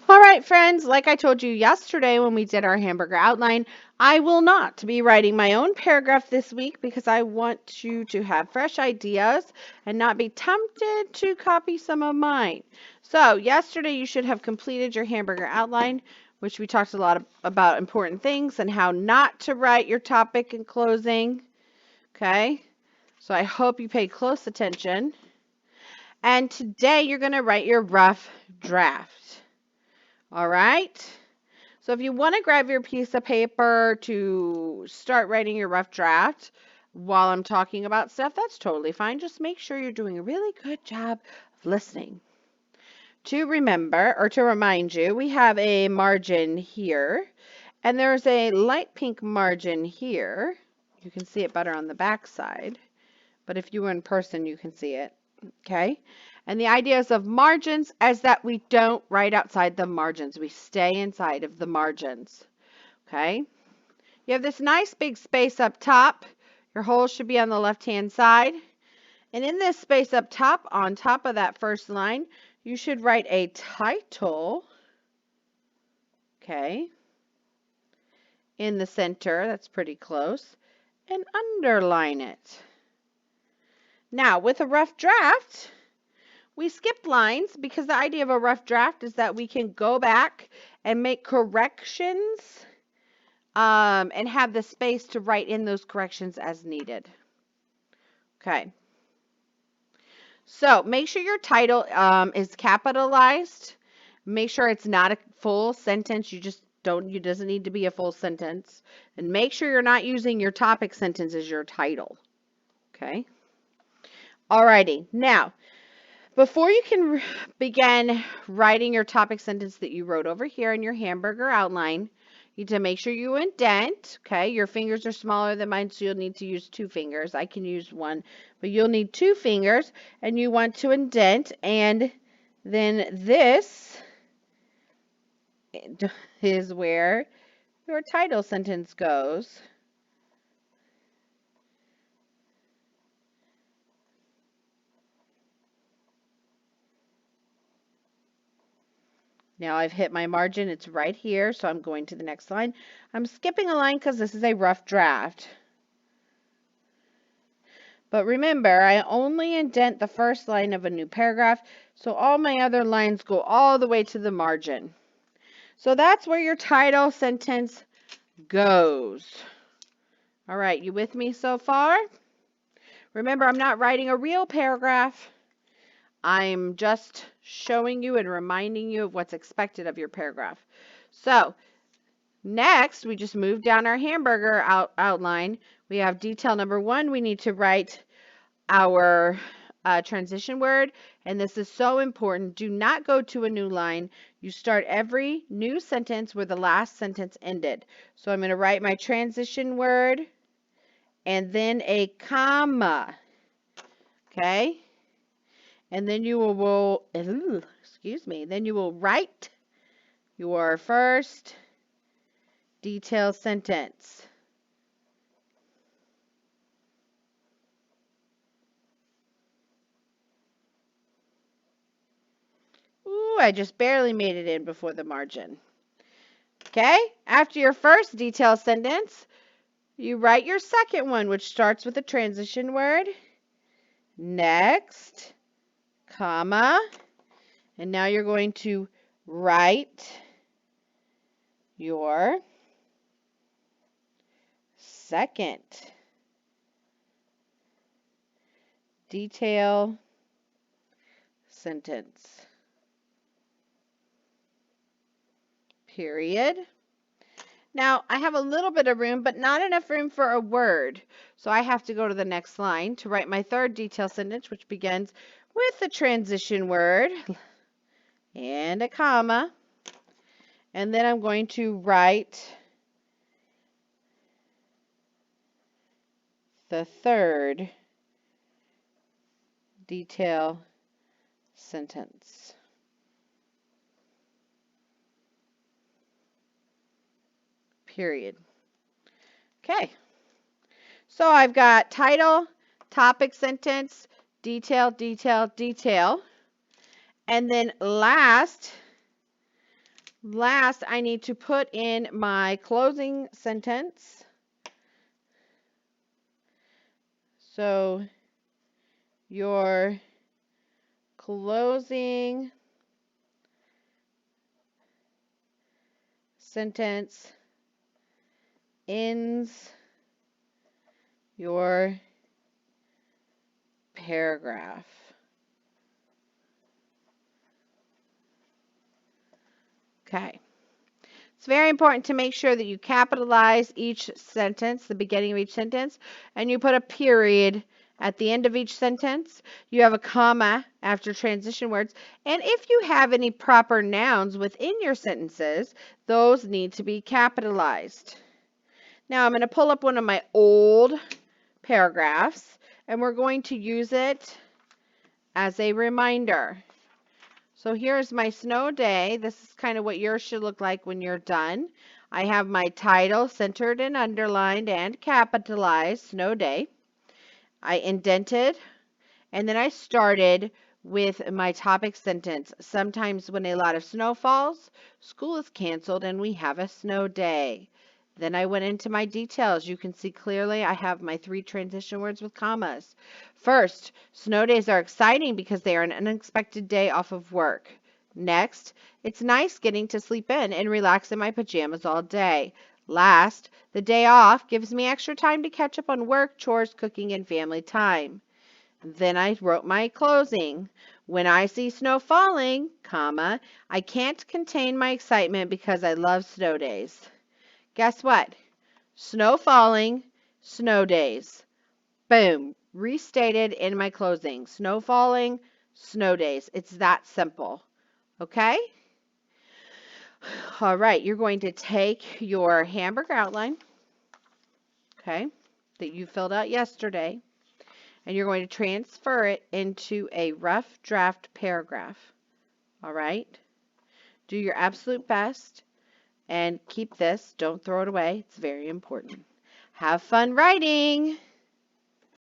All right, friends, like I told you yesterday when we did our hamburger outline, I will not be writing my own paragraph this week because I want you to have fresh ideas and not be tempted to copy some of mine. So, yesterday you should have completed your hamburger outline, which we talked a lot about important things and how not to write your topic in closing. Okay? So, I hope you paid close attention. And today you're going to write your rough draft. All right? So if you want to grab your piece of paper to start writing your rough draft while I'm talking about stuff, that's totally fine. Just make sure you're doing a really good job of listening. To remember, or to remind you, we have a margin here, and there's a light pink margin here. You can see it better on the back side, but if you were in person, you can see it. Okay? And the ideas of margins is that we don't write outside the margins. We stay inside of the margins. Okay? You have this nice big space up top. Your hole should be on the left-hand side. And in this space up top, on top of that first line, you should write a title. Okay? In the center, that's pretty close. And underline it. Now, with a rough draft, we skipped lines because the idea of a rough draft is that we can go back and make corrections and have the space to write in those corrections as needed. Okay. So make sure your title is capitalized. Make sure it's not a full sentence. It doesn't need to be a full sentence. And make sure you're not using your topic sentence as your title. Okay. Alrighty. Now, before you can begin writing your topic sentence that you wrote over here in your hamburger outline, you need to make sure you indent. Okay, your fingers are smaller than mine, so you'll need to use 2 fingers. I can use 1, but you'll need 2 fingers, and you want to indent, and then this is where your title sentence goes. Now I've hit my margin, it's right here, so I'm going to the next line. I'm skipping a line because this is a rough draft. But remember, I only indent the first line of a new paragraph, so all my other lines go all the way to the margin. So that's where your title sentence goes. All right, you with me so far? Remember, I'm not writing a real paragraph. I'm just showing you and reminding you of what's expected of your paragraph. So next, we just move down our hamburger outline. We have detail number 1. We need to write our transition word, and this is so important. Do not go to a new line. You start every new sentence where the last sentence ended. So I'm going to write my transition word and then a comma. Okay? And then you will then you will write your first detail sentence. Ooh, I just barely made it in before the margin. Okay? After your first detail sentence, you write your second one, which starts with a transition word. Next, comma. And now you're going to write your second detail sentence. Period. Now, I have a little bit of room, but not enough room for a word. So I have to go to the next line to write my third detail sentence, which begins with the transition word and a comma. And then I'm going to write the third detail sentence. Period. Okay. So I've got title, topic sentence, detail, detail, detail. And then last, Last, I need to put in my closing sentence. So your closing sentence ends your paragraph. Okay. It's very important to make sure that you capitalize each sentence, the beginning of each sentence, and you put a period at the end of each sentence. You have a comma after transition words, and if you have any proper nouns within your sentences, those need to be capitalized. Now I'm going to pull up one of my old paragraphs, and we're going to use it as a reminder. So here's my snow day. This is kind of what yours should look like when you're done. I have my title centered and underlined and capitalized, snow day. I indented, and then I started with my topic sentence. Sometimes when a lot of snow falls, school is canceled and we have a snow day. Then I went into my details. You can see clearly I have my 3 transition words with commas. First, snow days are exciting because they are an unexpected day off of work. Next, it's nice getting to sleep in and relax in my pajamas all day. Last, the day off gives me extra time to catch up on work, chores, cooking, and family time. Then I wrote my closing. When I see snow falling, comma, I can't contain my excitement because I love snow days. Guess what? Snow falling, snow days. Boom. Restated in my closing. Snow falling, snow days. It's that simple. Okay? All right. You're going to take your hamburger outline, okay, that you filled out yesterday, and you're going to transfer it into a rough draft paragraph. All right? Do your absolute best and keep this. Don't throw it away. It's very important. Have fun writing.